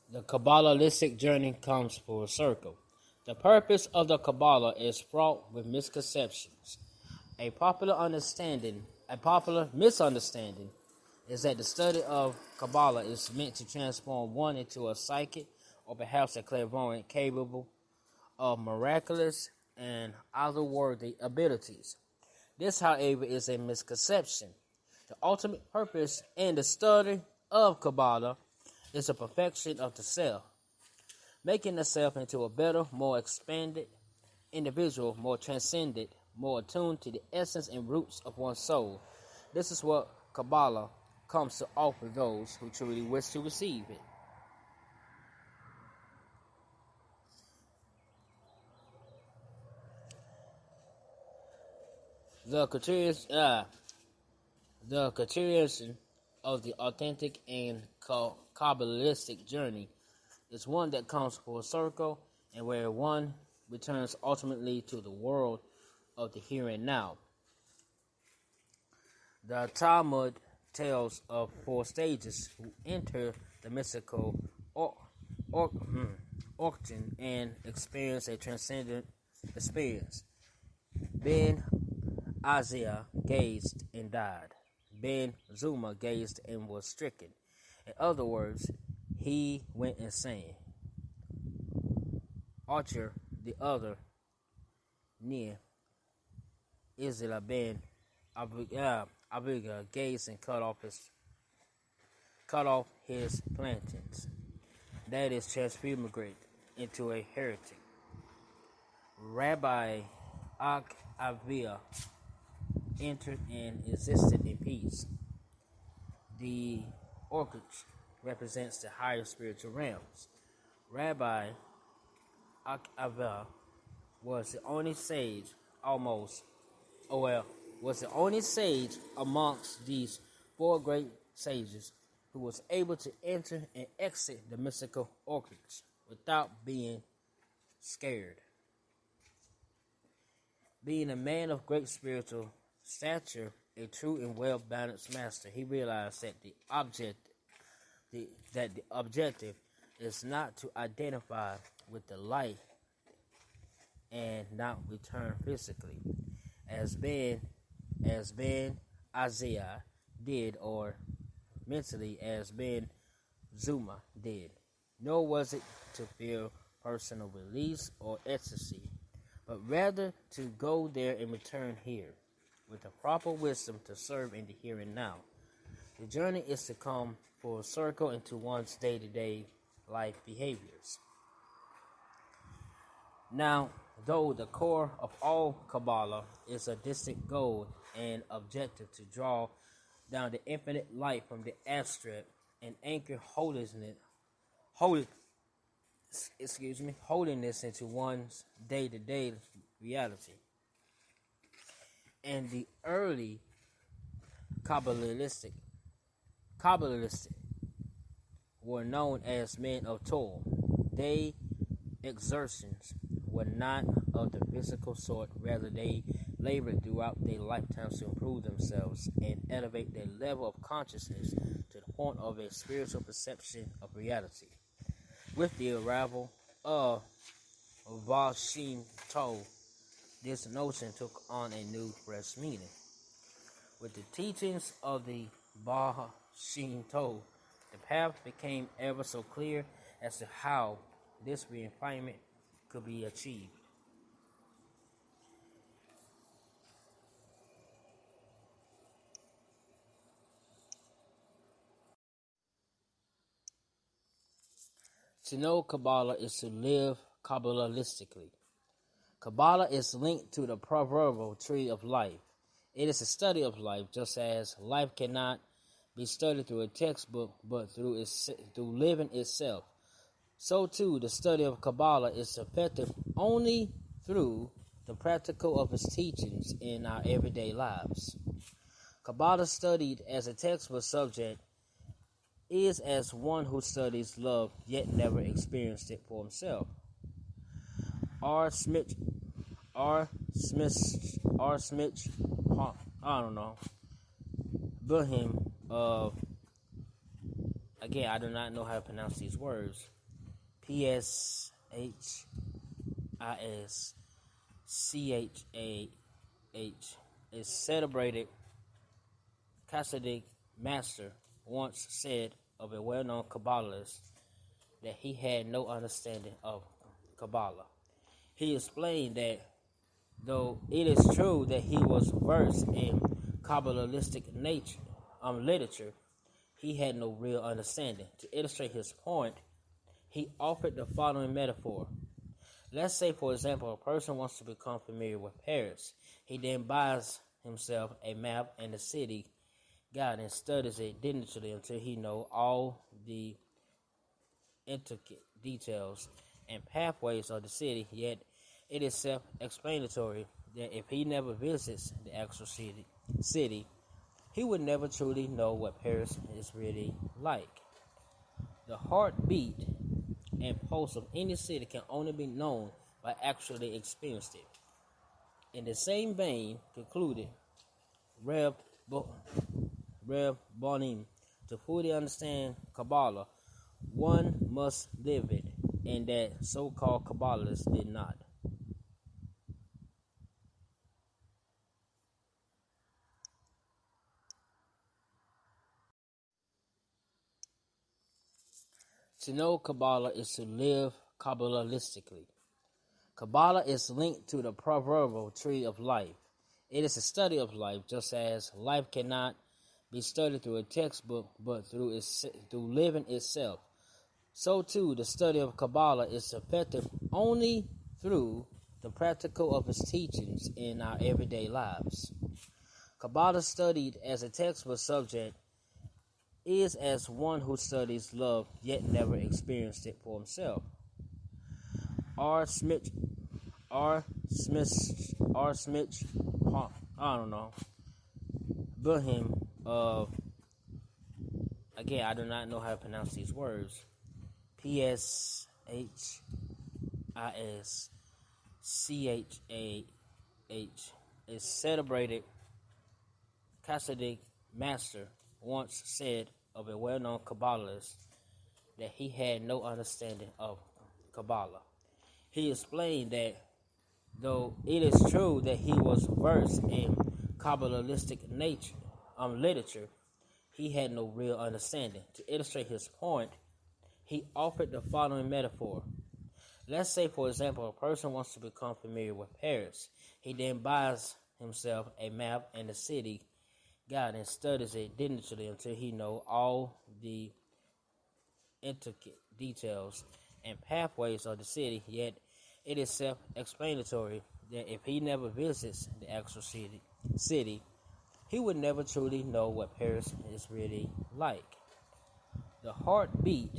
The Kabbalistic journey comes full circle. The purpose of the Kabbalah is fraught with misconceptions. A popular misunderstanding is that the study of Kabbalah is meant to transform one into a psychic or perhaps a clairvoyant capable of miraculous and otherworldly abilities. This, however, is a misconception. The ultimate purpose in the study of Kabbalah is the perfection of the self, making the self into a better, more expanded individual, more transcendent, more attuned to the essence and roots of one's soul. This is what Kabbalah comes to offer those who truly wish to receive it. The criterion of the authentic and Kabbalistic journey is one that comes full circle and where one returns ultimately to the world of the here and now. The Talmud tells of four stages who enter the mystical origin and experience a transcendent experience. Ben Isaiah gazed and died. Ben Zuma gazed and was stricken. In other words, he went insane. Archer, the other, near Isla Ben Abiga gazed and cut off his plantains. That is transfigured into a heretic. Rabbi Akavia entered and existed in peace. The orchid represents the higher spiritual realms. Rabbi Akavia was the only sage amongst these four great sages who was able to enter and exit the mystical orchids without being scared. Being a man of great spiritual stature, a true and well-balanced master, he realized that the objective is not to identify with the light and not return physically, as Ben Isaiah did, or mentally as Ben Zuma did. Nor was it to feel personal release or ecstasy, but rather to go there and return here, with the proper wisdom to serve in the here and now. The journey is to come full circle into one's day-to-day life behaviors. Now, though the core of all Kabbalah is a distant goal and objective to draw down the infinite light from the abstract and anchor holiness into one's day-to-day reality. And the early Kabbalistic were known as men of toil. Their exertions were not of the physical sort, rather they labored throughout their lifetimes to improve themselves and elevate their level of consciousness to the point of a spiritual perception of reality. With the arrival of Baal Shem Tov, this notion took on a new, fresh meaning. With the teachings of the Baal Shem Tov, the path became ever so clear as to how this refinement could be achieved. To know Kabbalah is to live Kabbalistically. Kabbalah is linked to the proverbial tree of life. It is a study of life, just as life cannot be studied through a textbook, but through living itself. So too, the study of Kabbalah is effective only through the practical of its teachings in our everyday lives. Kabbalah studied as a textbook subject is as one who studies love yet never experienced it for himself. R. Smith, Buhim of, again, I do not know how to pronounce these words, PSHISCHAH is celebrated Hasidic master once said of a well-known Kabbalist that he had no understanding of Kabbalah. He explained that though it is true that he was versed in Kabbalistic literature, he had no real understanding. To illustrate his point, he offered the following metaphor. Let's say, for example, a person wants to become familiar with Paris. He then buys himself a map and the city guide and studies it diligently until he knows all the intricate details and pathways of the city, yet it is self-explanatory that if he never visits the actual city, he would never truly know what Paris is really like. The heartbeat and pulse of any city can only be known by actually experiencing it. In the same vein, concluded Reb Bonim, to fully understand Kabbalah, one must live it, and that so-called Kabbalists did not. To know Kabbalah is to live Kabbalistically. Kabbalah is linked to the proverbial tree of life. It is a study of life, just as life cannot be studied through a textbook, but through living itself. So too, the study of Kabbalah is effective only through the practical of its teachings in our everyday lives. Kabbalah studied as a textbook subject is as one who studies love yet never experienced it for himself. R. Smith, Buhim of, again, I do not know how to pronounce these words, PSHISCHAH is celebrated Hasidic master once said of a well-known Kabbalist that he had no understanding of Kabbalah. He explained that though it is true that he was versed in Kabbalistic literature, he had no real understanding. To illustrate his point, he offered the following metaphor. Let's say, for example, a person wants to become familiar with Paris. He then buys himself a map and the city guide and studies it diligently until he knows all the intricate details and pathways of the city, yet it is self-explanatory that if he never visits the actual city, he would never truly know what Paris is really like. The heartbeat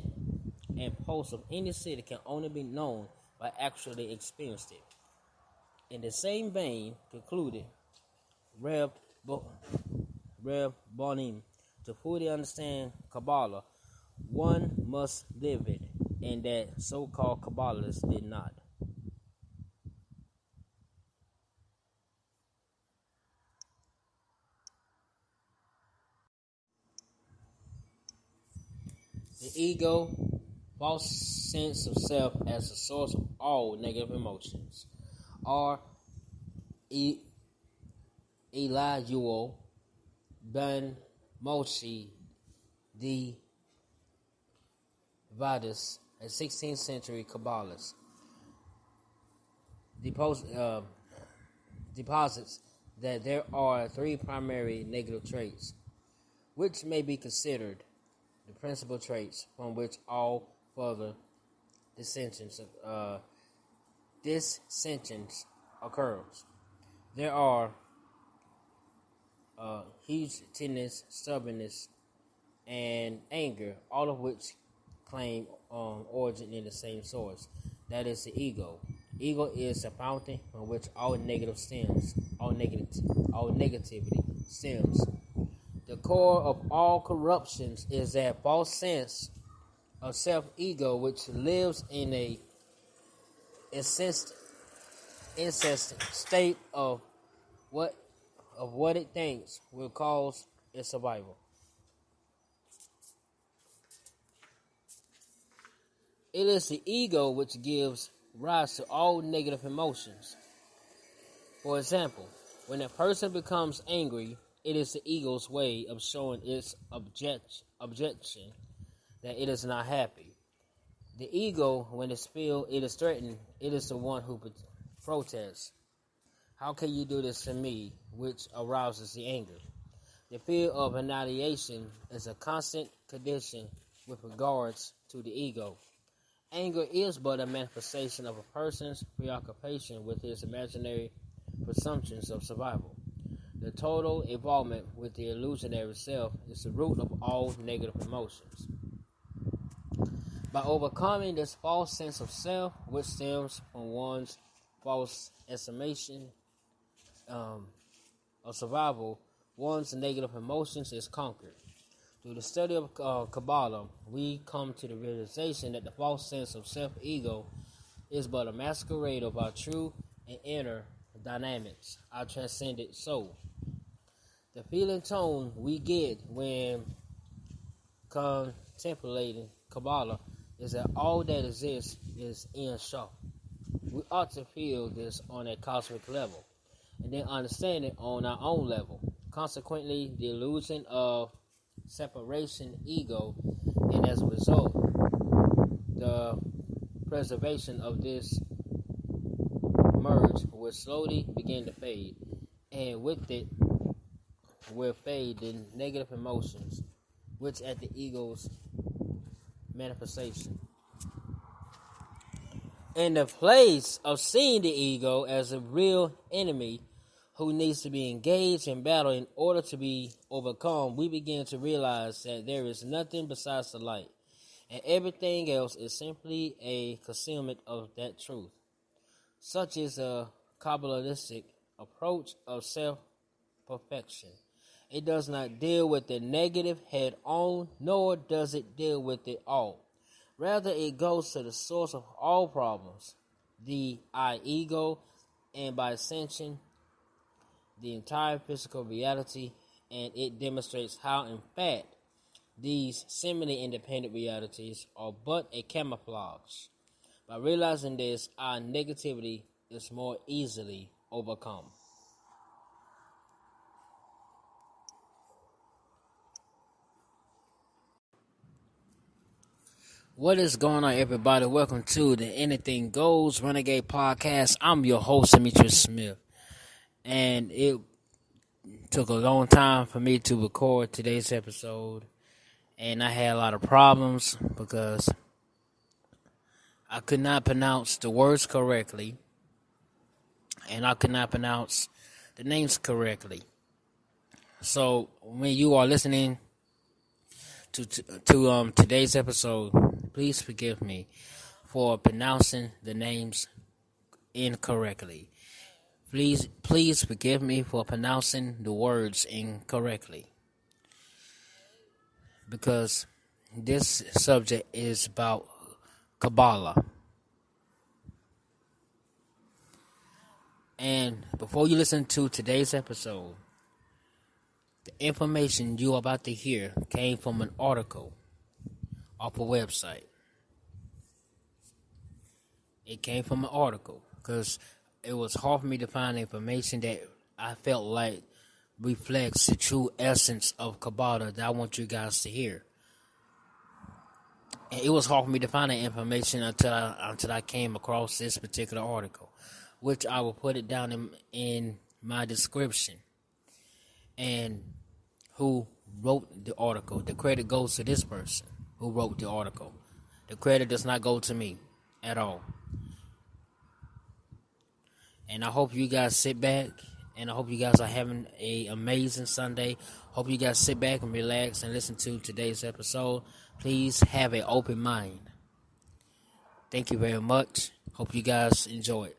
and pulse of any city can only be known by actually experiencing it. In the same vein, concluded Reb Bonim, to fully understand Kabbalah, one must live it, and that so-called Kabbalists did not. The ego, false sense of self as the source of all negative emotions, are Eliyahu ben Moshe the Vadis, a 16th century Kabbalist, deposits that there are three primary negative traits, which may be considered the principal traits from which all further dissensions occurs. There are huge-tenderness, stubbornness, and anger, all of which claim origin in the same source. That is the ego. Ego is the fountain from which all negativity stems. The core of all corruptions is that false sense of self-ego, which lives in a incessant state of what it thinks will cause its survival. It is the ego which gives rise to all negative emotions. For example, when a person becomes angry, it is the ego's way of showing its objection that it is not happy. The ego, when it feels it is threatened, it is the one who protests. How can you do this to me? Which arouses the anger. The fear of annihilation is a constant condition with regards to the ego. Anger is but a manifestation of a person's preoccupation with his imaginary presumptions of survival. The total involvement with the illusionary self is the root of all negative emotions. By overcoming this false sense of self, which stems from one's false estimation of survival, one's negative emotions is conquered. Through the study of Kabbalah, we come to the realization that the false sense of self-ego is but a masquerade of our true and inner dynamics, our transcendent soul. The feeling tone we get when contemplating Kabbalah is that all that exists is in shock. We ought to feel this on a cosmic level, and then understand it on our own level. Consequently, the illusion of separation ego, and as a result, the preservation of this merge will slowly begin to fade, and with it will fade the negative emotions, which at the ego's manifestation. In the place of seeing the ego as a real enemy who needs to be engaged in battle in order to be overcome, we begin to realize that there is nothing besides the light, and everything else is simply a concealment of that truth. Such is a Kabbalistic approach of self-perfection. It does not deal with the negative head-on, nor does it deal with it all. Rather, it goes to the source of all problems, the I-ego, and by extension, the entire physical reality, and it demonstrates how, in fact, these seemingly independent realities are but a camouflage. By realizing this, our negativity is more easily overcome. What is going on, everybody? Welcome to the Anything Goes Renegade Podcast. I'm your host, Demetrius Smith. And it took a long time for me to record today's episode. And I had a lot of problems because I could not pronounce the words correctly. And I could not pronounce the names correctly. So when you are listening to today's episode, please forgive me for pronouncing the names incorrectly. Please forgive me for pronouncing the words incorrectly, because this subject is about Kabbalah. And before you listen to today's episode, the information you are about to hear came from an article off a website. It came from an article because it was hard for me to find information that I felt like reflects the true essence of Kabbalah that I want you guys to hear. And it was hard for me to find that information until I came across this particular article, which I will put it down in my description. And who wrote the article? The credit goes to this person who wrote the article. The credit does not go to me at all. And I hope you guys sit back, and I hope you guys are having an amazing Sunday. Hope you guys sit back and relax and listen to today's episode. Please have an open mind. Thank you very much. Hope you guys enjoy it.